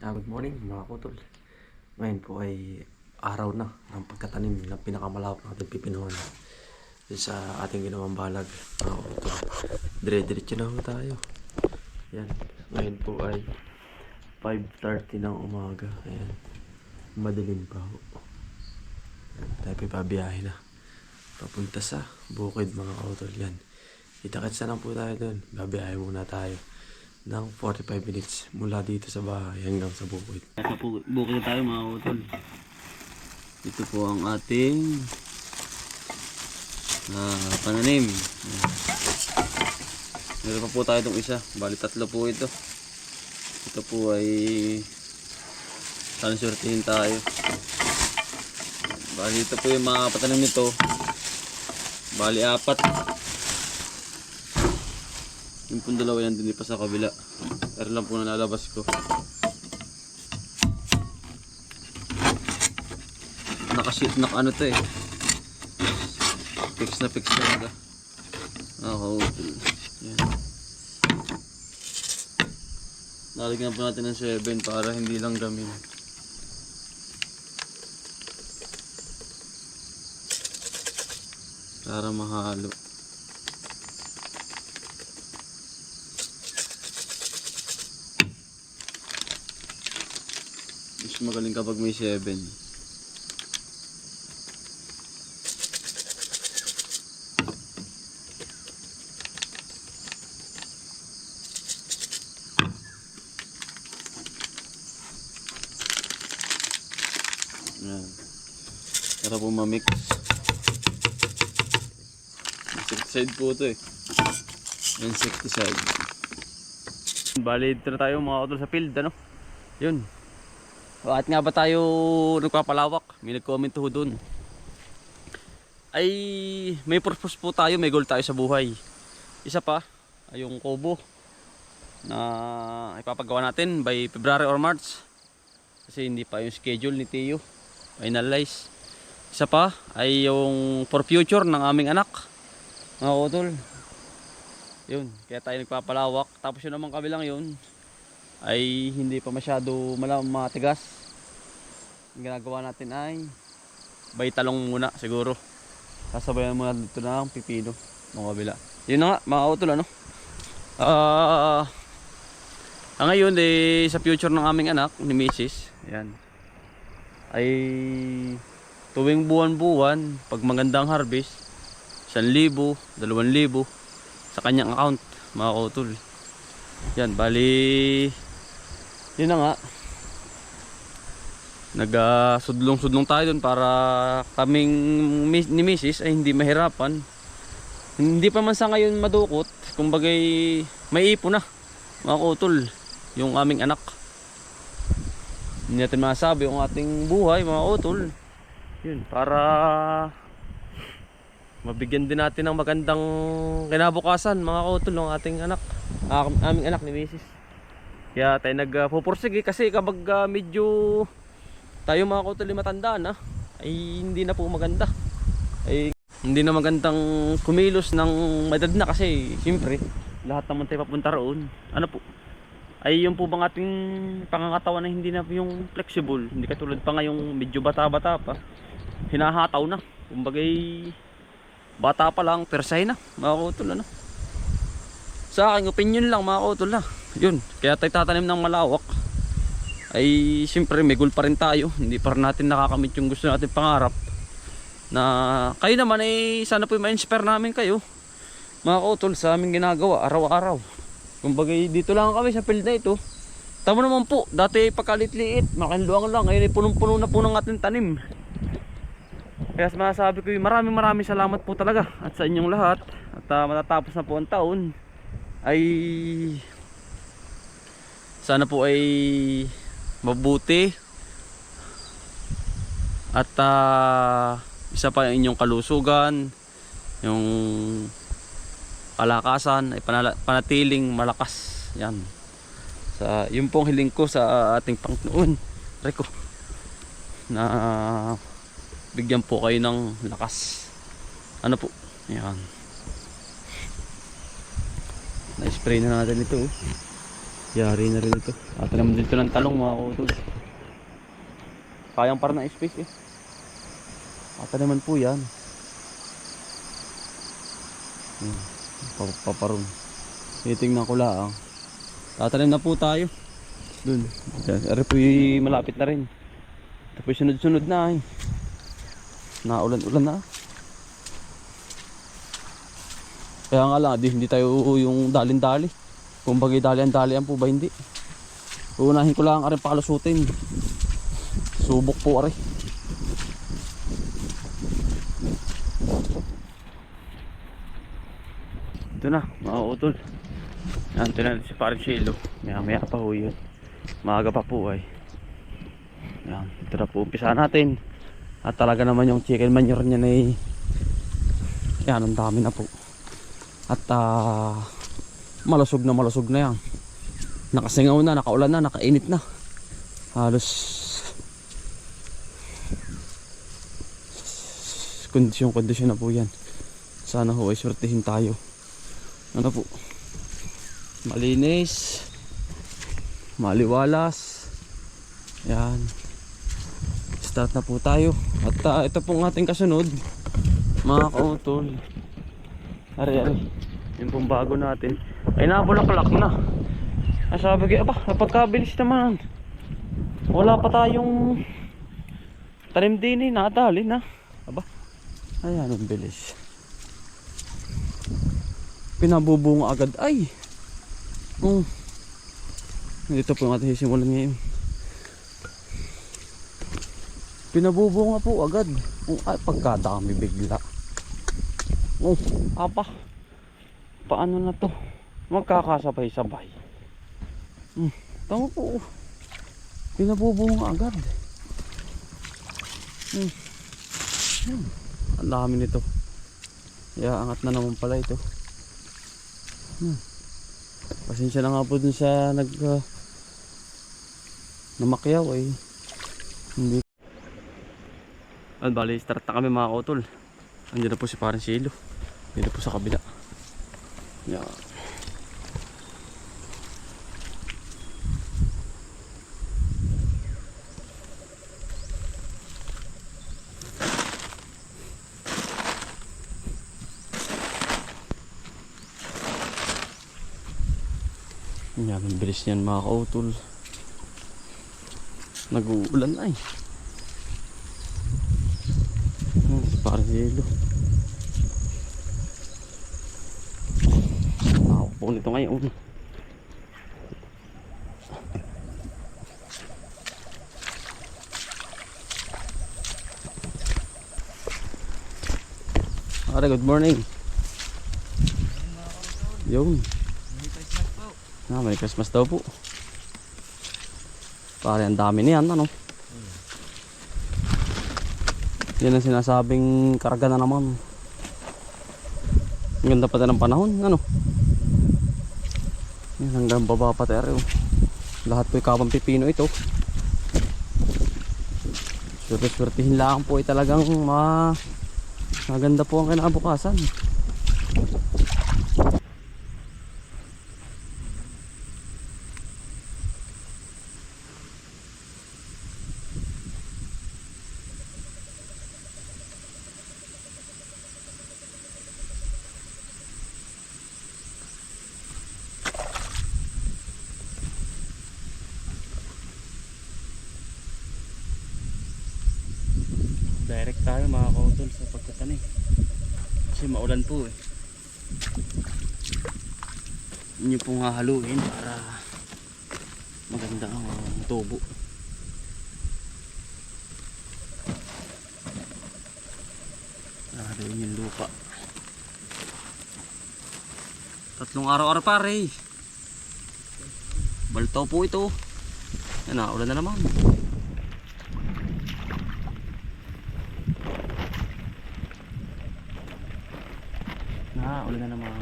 Good morning mga kutol. Ngayon po ay araw na ng pagkatanim ng pinakamalawak natin pipinuhan sa ating ginawang balag mga kutol. Dire-diretso na ho tayo. Yan. Ngayon po ay 5:30 ng umaga. Ayan. Madilim pa ho. Tayo pabiyahe na. Papunta sa bukid mga kutol. Yan. Itakits na lang po tayo doon. Babiyahe muna tayo ng 45 minutes mula dito sa bahay hanggang sa bukid. Sa bukid tayo mga utol. Ito po ang ating pananim. Meron pa po tayo itong isa. Bali tatlo po ito. Ito po ay sana sortihin tayo. Bali ito po yung mga patanim nito. Bali 4. Yung pong dalawa yan din pa sa kabila. Pero lang po nalalabas ko. Nakashit na ano to eh. Fix na talaga. Yan. Lalagyan po natin ng 7 para hindi lang gamin. Para mahalo. Mas magaling kapag may 7. Yan. Para po mamix. Insecticide po ito eh. Insecticide. Bali dito na tayo mga utol sa field ano. Yun. At nga ba tayo nagpapalawak? May nag-comment ho dun. Ay may purpose po tayo, may goal tayo sa buhay. Isa pa ay yung kubo na ipapagawa natin by February or March. Kasi hindi pa yung schedule ni Tio finalize. Isa pa ay yung for future ng aming anak. Mga utol. Yun, kaya tayo nagpapalawak. Tapos yun naman kabilang yun ay hindi pa masyado matigas. Ang ginagawa natin ay bay talong muna siguro. Sasabayan muna dito ng pipino ng kabila. Yun na nga mga utol ano. Ngayon sa future ng aming anak ni Mrs. Yan. Ay tuwing buwan-buwan pag magandang harvest 1,000, 2,000 sa kanyang account mga utol. Yan bali yun na nga. Nagsudlong-sudlong tayo dun para kaming ni Mrs. ay hindi mahirapan. Hindi pa man sa ngayon madukot. Kumbagay may ipon na mga utol yung aming anak. Hindi natin masabi yung ating buhay mga utol. Yun para mabigyan din natin ng magandang kinabukasan mga utol ng ating anak. Aming anak ni Mrs. Kaya tayo nagpupursige kasi kapag medyo tayo mga kutol matanda na ay hindi na po maganda. Ay hindi na magandang kumilos ng edad na kasi siyempre lahat naman tayo papunta roon. Ano po? Ay yung po bang ating pangangatawan na hindi na yung flexible. Hindi katulad pa ngayong medyo bata-bata pa. Hinahataw na. Kumbagay bata pa lang, persay na mga kutol ano. Sa aking opinion lang mga kutol na. Yun, kaya tayo tatanim ng malawak. Ay siyempre may goal pa rin tayo. Hindi pa rin natin nakakamit yung gusto natin pangarap. Na kayo naman ay sana po ma-inspire namin kayo mga kutol sa aming ginagawa araw-araw. Kumbaga dito lang kami sa field na ito. Tama naman po, dati pagkalit-liit makinluang lang, ngayon ay punong-puno na po ng ating tanim. Kaya masasabi ko maraming salamat po talaga at sa inyong lahat. At matatapos na po ang taon ay sana po ay mabuti at isa pa yung inyong kalusugan, yung kalakasan ay panatiling malakas. Yan. Yun pong hiling ko sa ating Panginoon. Reko. Na bigyan po kayo ng lakas. Ano po? Yan. Na-spray na natin ito. Yari na rin ito. At naman dito ng talong mga utol. Kayang para ng space eh. At naman po yan. Paparong. Titingnan ko lang. Tatanim na po tayo. Dun. Ari po malapit na rin. Tapos sunod-sunod na eh. Naulan-ulan na. Kaya nga lang, hindi tayo yung dalin-dali. Kung bagay dalian-dalian po ba hindi. Uunahin ko lang aring pakalusutin. Subok po ari. Ito na, mga utol. Yan, ito na si Paring Shelo. Maya pa ho yun. Maaga pa po ay. Yan, ito na po umpisa natin. At talaga naman yung chicken manure niya ay yan, ang dami na po. At malusog na yan. Nakasingaw na, nakaulan na, nakainit na. Halos kondisyon na po yan. Sana ho ay swertihin tayo. Ano po, malinis, maliwalas. Yan, start na po tayo. At ito pong ating kasunod, mga kautol. Ari, yung pong bago natin ay nabulaklak na. Sabi ko, aba, napagkabilis naman. Wala pa tayong tanim din eh, nadali na. Aba, ayan ang bilis. Pinabubunga agad ay. Dito po yung ating sisimulan ngayon. Pinabubunga po agad. Ay, pagkadami bigla. Apa, paano na to? Magkakasabay-sabay. Tama po. Pinabubunga agad. Ang dami nito. Kaya angat na naman pala ito. Pasensya na nga po dun sa namakyaw ay hindi. Bali, start na kami mga kautol. Andiyan na po si Paring Shelo. Dito po sa kabila. Yan. Yan, ang bilis niyan mga kautol. Nag-uulan na eh. Si Paring Shelo. Ako po nito ngayon. Good morning. Yun. Merry Christmas daw po. Pare, ang dami niyan, ano? Yan ang sinasabing karga na naman. Ang ganda pa ng panahon, ano? Yan, hanggang baba pa tayo. Lahat po kapang pipino ito. Swerte-swertihin lang po ay talagang maganda po ang kinabukasan. Direct tayo mga kautol sa pagtatanim kasi maulan po eh. Yun pong hahaluin para maganda ang tubo. Hahaluin yung lupa. 3 araw-araw pare. Baltaw po ito. Yan na, ulan na naman. Ulan na naman.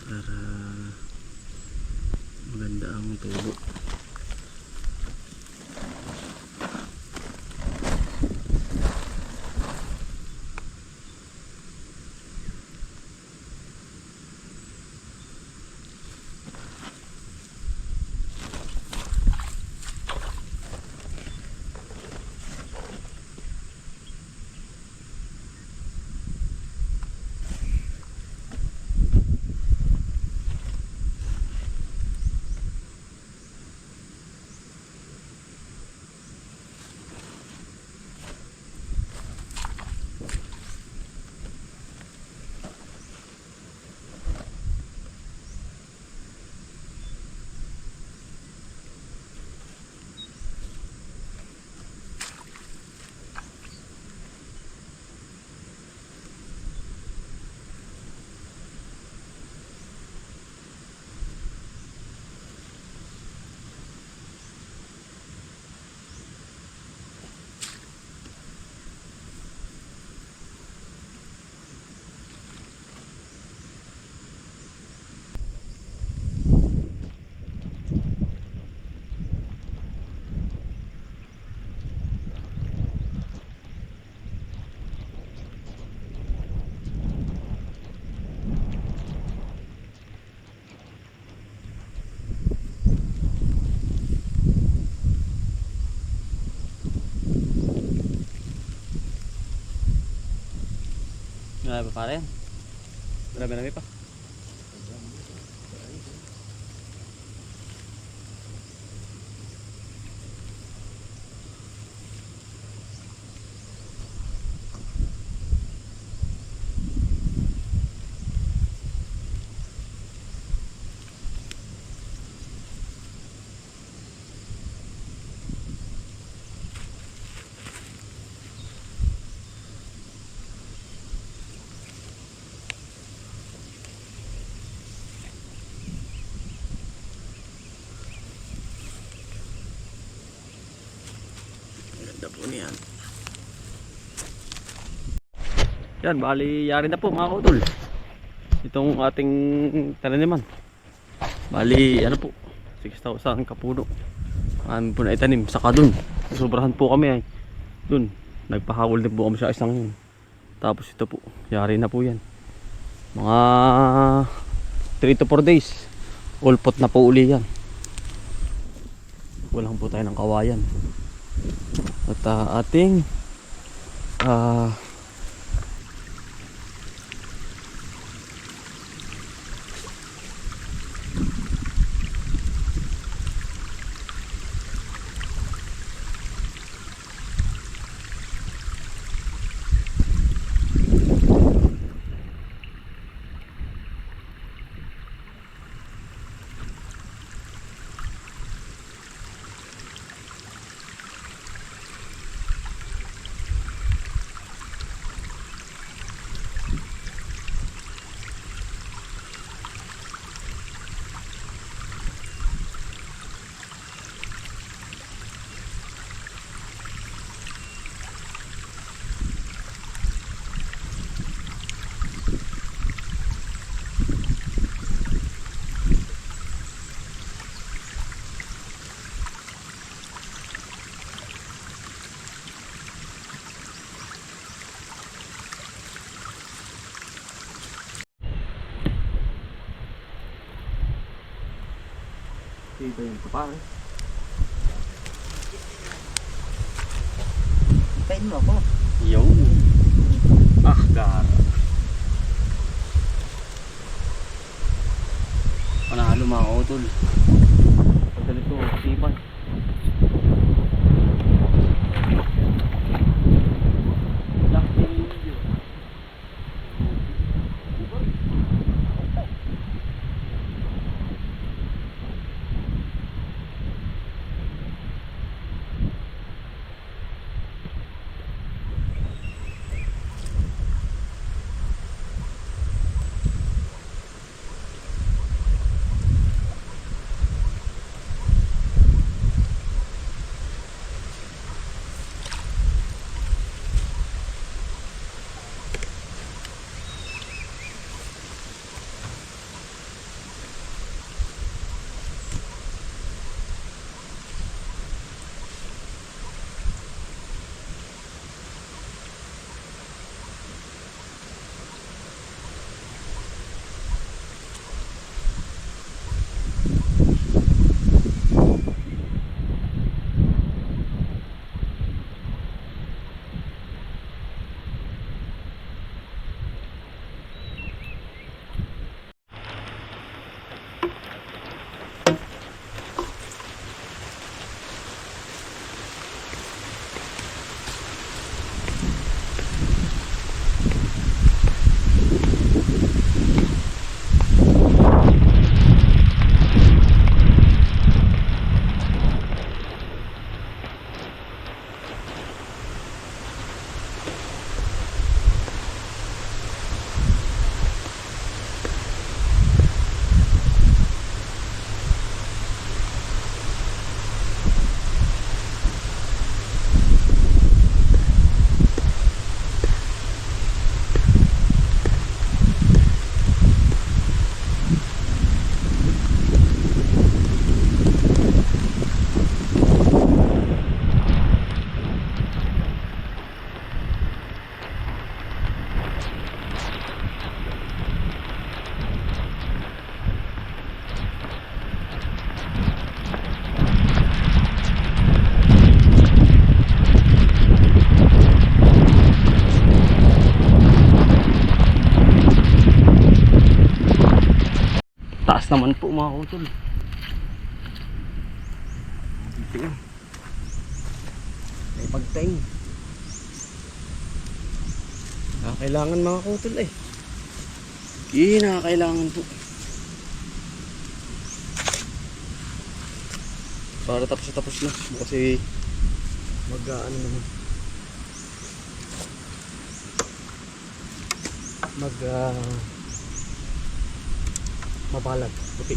Para maganda ang tubo. Marami pa rin. Marami pa. Ganda po niyan. Yan, bali yari na po mga kautol. Itong ating taniman. Bali, ano po, 6,000 kapuno. Ano po na itanim, saka dun. Sobrahan po kami ay. Dun, nagpahawol din po kami sa isang yun. Tapos ito po, yari na po yan. Mga 3 to 4 days. All pot na po uli yan. Walang po tayo ng kawayan. At ating ito yung kapal. Kain mo ako. Yo. Ah, gara. Panalo mga utol. Pagkalito, sipan. naman po mga kautol. Tingnan. May pagtaing. Kailangan mga kautol eh. Kailangan po. Para tapos na. Kasi mag-ano naman. Mabalag. Okay.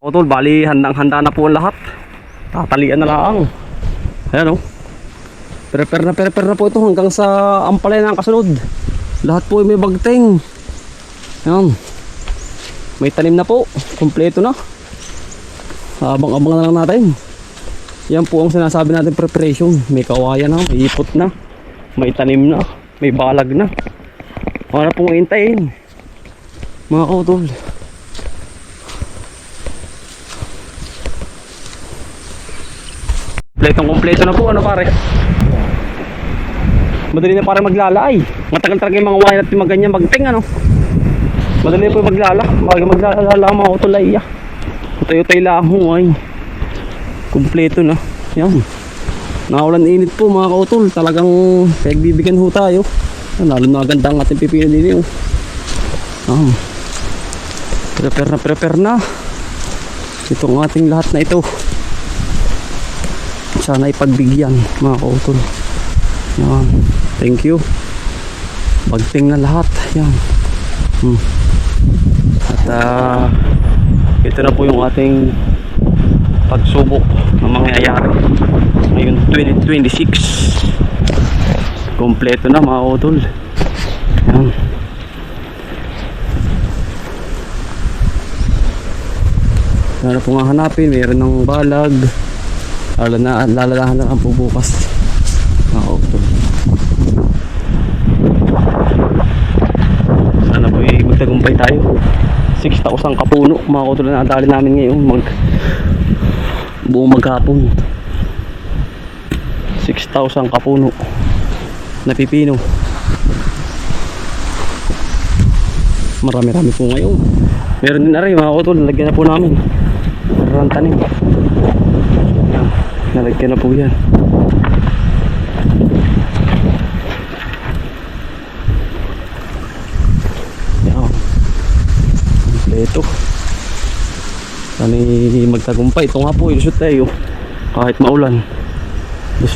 O tol, bali handang-handa na po ang lahat. Tatalian na lang. Ayan o. Prepare na po ito hanggang sa ampalay ng kasunod. Lahat po ay may bagteng. Ayan. May tanim na po. Kompleto na. Abang-abang na lang natin. Yan po ang sinasabi natin preparation. May kawayan na, may ipot na, may tanim na, may balag na. Para pong hintayin mga kautol. Kompleto na po, ano pare? Madali na pare maglalay. Matagal talaga yung mga wire at yung mga ganyan magting, ano? Madali po yung maglala. Maglala mga utulay. Utay-utay lang ho ay. Kompleto na. Yan. Nakaulan init po mga kautol. Talagang pagbibigyan ho tayo. Lalo na ganda ang ating pipino din yun. Prepare na. Ito ang ating lahat na ito. Sana ipagbigyan mga kautol. Yan. Thank you. Pagting na lahat. Yan. At ito na po yung ating pagsubok na mangyayari ngayon 2026. Kompleto na mga kautol. Yan. Sana po nga hanapin. Mayroon ng balag. Lalalahan lang ang po bukas. Sana po magtagumpay tayo. 6,000 kapuno mga kautol na nadali namin ngayon buong maghapon. 6,000 kapuno na pipino. Marami-rami po ngayon. Meron din na rin mga kautol. Nalagyan na po namin. Meron tanim. Nalagyan na po yan. Yan. Kompleto. Sana magtagumpay. Ito nga po, ilusot tayo kahit maulan.